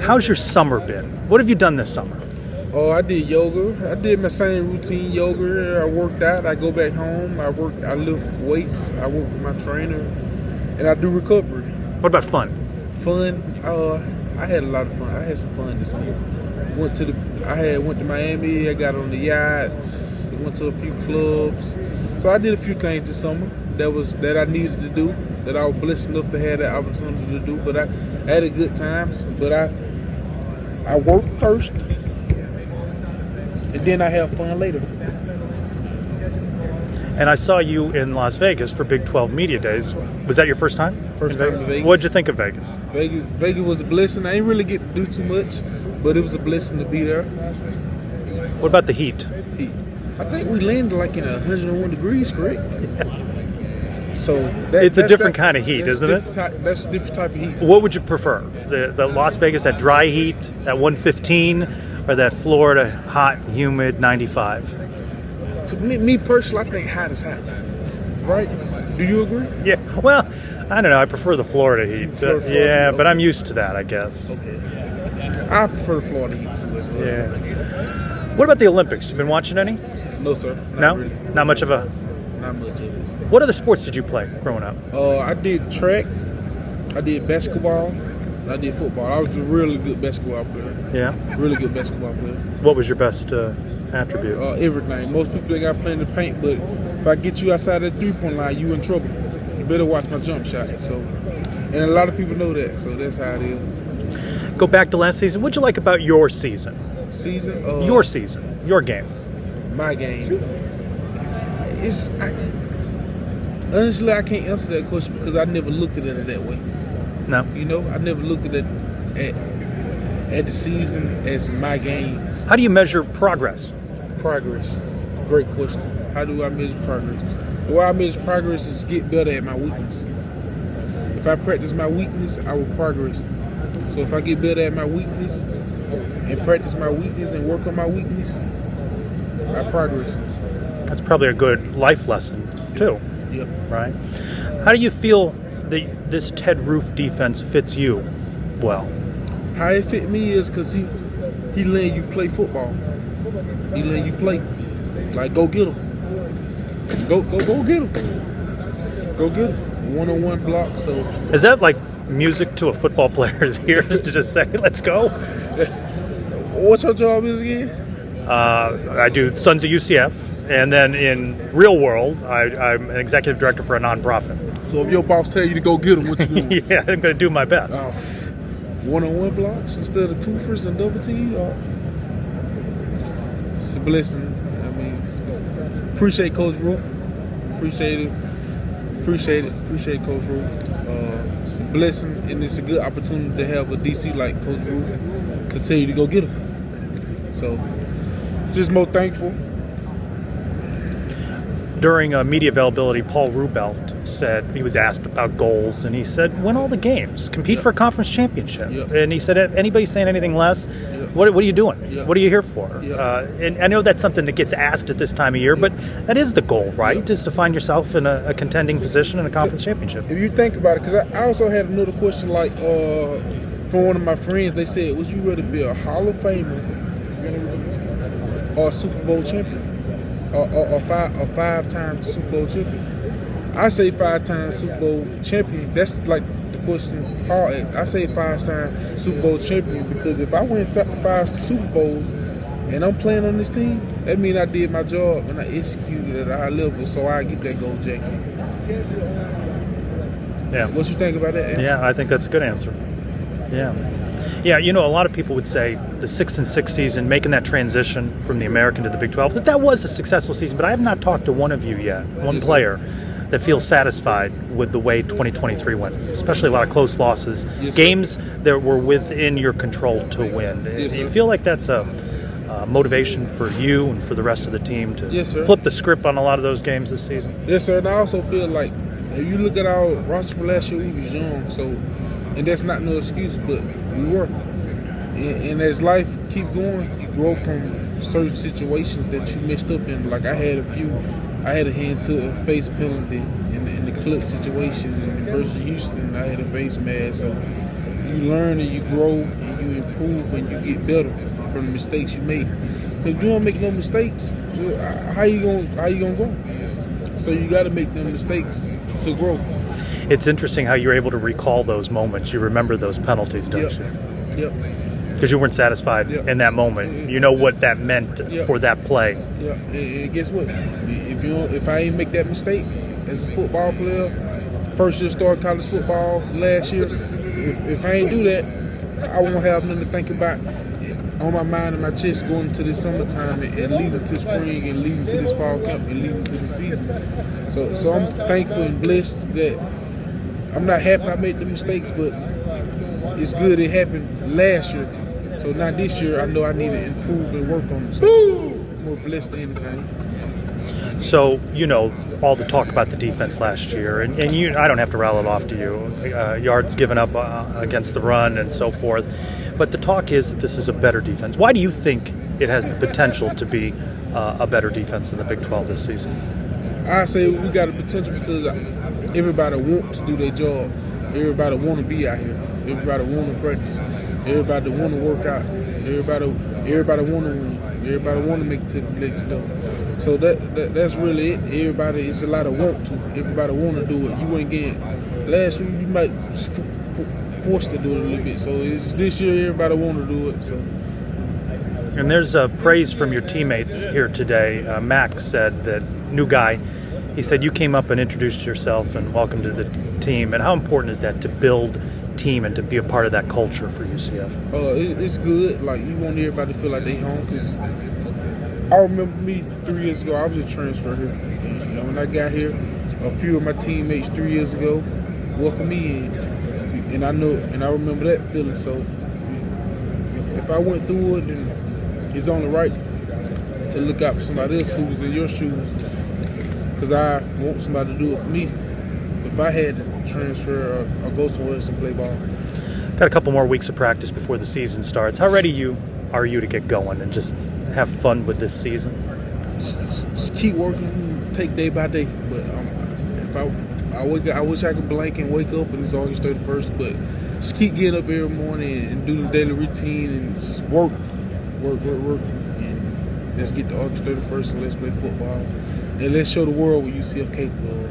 How's your summer been? What have you done this summer? Oh, I did yoga. I did my same routine yoga. I worked out. I go back home. I lift weights. I work with my trainer, and I do recovery. What about fun? Fun. I had a lot of fun. I had some fun this summer. Went to Miami. I got on the yachts. Went to a few clubs. So I did a few things this summer that I needed to do. That I was blessed enough to have that opportunity to do. But I had a good times. But I worked first. And then I have fun later. And I saw you in Las Vegas for Big 12 Media Days. Was that your first time? First time in Vegas. What did you think of Vegas? Vegas was a blessing. I ain't really get to do too much, but it was a blessing to be there. What about the heat? I think we landed like in 101 degrees, correct? Yeah. So it's a different kind of heat, isn't it? That's a different type of heat. What would you prefer? The Las Vegas, that dry heat, that 115, or that Florida hot, humid 95? To me personally, I think hot is hot. Right? Do you agree? Yeah. Well, I don't know. I prefer the Florida heat. Florida heat? But I'm used to that, I guess. Okay. I prefer the Florida heat too as well. Yeah. What about the Olympics? You been watching any? No, sir. No? Really. Not much of a... Not much of it. What other sports did you play growing up? I did track. I did basketball. I did football. I was a really good basketball player. Yeah? Really good basketball player. What was your best attribute? Everything. Most people think I play in the paint, but if I get you outside that three-point line, you in trouble. You better watch my jump shot. So, and a lot of people know that, so that's how it is. Go back to last season. What'd you like about your season? Your season. Your game. My game. Honestly, I can't answer that question because I never looked at it that way. No. You know, I never looked at it at the season as my game. How do you measure progress? Progress. Great question. How do I measure progress? The way I measure progress is get better at my weakness. If I practice my weakness, I will progress. So if I get better at my weakness and practice my weakness and work on my weakness, I progress. That's probably a good life lesson, too. Yep. Right? How do you feel that this Ted Roof defense fits you well? How it fit me is because he let you play football. He let you play. Like, go get him. Go get him. Go get him. One-on-one block. So is that like music to a football player's ears to just say, let's go? What's your job is again? I do Sons of UCF. And then in real world, I'm an executive director for a nonprofit. So if your boss tell you to go get him, what you doing? Yeah, I'm going to do my best. One-on-one blocks instead of twofers and double T. It's a blessing. I mean, appreciate Coach Roof. Appreciate Coach Roof. It's a blessing, and it's a good opportunity to have a DC like Coach Roof to tell you to go get him. So, just more thankful. During media availability, Paul Rubelt said, he was asked about goals, and he said, win all the games, compete for a conference championship. And he said, if anybody's saying anything less, what are you doing? What are you here for? And I know that's something that gets asked at this time of year, but that is the goal, right? Is to find yourself in a contending position in a conference championship. If you think about it, because I also had another question, like, from one of my friends, they said, would you rather be a Hall of Famer or a Super Bowl champion? Or five-time Super Bowl champion. I say 5-time Super Bowl champion. That's like the question Paul asked. I say 5-time Super Bowl champion because if I win 5 Super Bowls and I'm playing on this team, that means I did my job and I executed at a high level, so I get that gold jacket. Yeah. What you think about that answer? Yeah, I think that's a good answer. Yeah. Yeah, you know, a lot of people would say the 6-6 season, making that transition from the American to the Big 12, that was a successful season, but I have not talked to one of you yet, one player, that feels satisfied with the way 2023 went, especially a lot of close losses, games that were within your control to win. Do you feel like that's a motivation for you and for the rest of the team to flip the script on a lot of those games this season? Yes, sir, and I also feel like if you look at our roster for last year, we was young, so, and that's not no excuse, but we were. And as life keep going, you grow from certain situations that you messed up in. Like I had a hand to a face penalty in the clutch situation versus Houston. I had a face mask, so you learn and you grow and you improve and you get better from the mistakes you make. Because if you don't make no mistakes, how you gonna grow? So you got to make them mistakes to grow. It's interesting how you're able to recall those moments. You remember those penalties, don't you? Yep. Because you weren't satisfied in that moment. You know what that meant for that play. Yeah. And guess what? If I ain't make that mistake as a football player, first year started college football last year, if I ain't do that, I won't have nothing to think about on my mind and my chest going into this summertime and leading to spring and leading to this fall camp and leading to the season. So I'm thankful and blessed that I'm not happy I made the mistakes, but it's good it happened last year. So now this year I know I need to improve and work on it. So I'm more blessed than anything. So, all the talk about the defense last year, and I don't have to rattle it off to you, yards given up against the run and so forth, but the talk is that this is a better defense. Why do you think it has the potential to be a better defense in the Big 12 this season? I say we got the potential because everybody wants to do their job. Everybody want to be out here. Everybody want to practice. Everybody want to work out. Everybody want to win. Everybody want to make it to the next level. So that's really it. Everybody, it's a lot of want to. Everybody want to do it. You ain't getting last year. You might forced to do it a little bit. So it's this year. Everybody want to do it. So. And there's praise from your teammates here today. Mac said that new guy. He said you came up and introduced yourself and welcome to the team. And how important is that to build team and to be a part of that culture for UCF? It's good. Like, you want everybody to feel like they home, because I remember me 3 years ago, I was a transfer here. And when I got here, a few of my teammates 3 years ago welcomed me in. And I remember that feeling. So if I went through it, then it's only right to look out for somebody else who was in your shoes, because I want somebody to do it for me. If I had to transfer or go somewhere else and play ball. Got a couple more weeks of practice before the season starts. How ready are you to get going and just have fun with this season? Just keep working, take day by day. But if I wish I could blank and wake up and it's August 31st. But just keep getting up every morning and do the daily routine and just work. And let's get to August 31st and let's play football. And let's show the world what UCF capable of.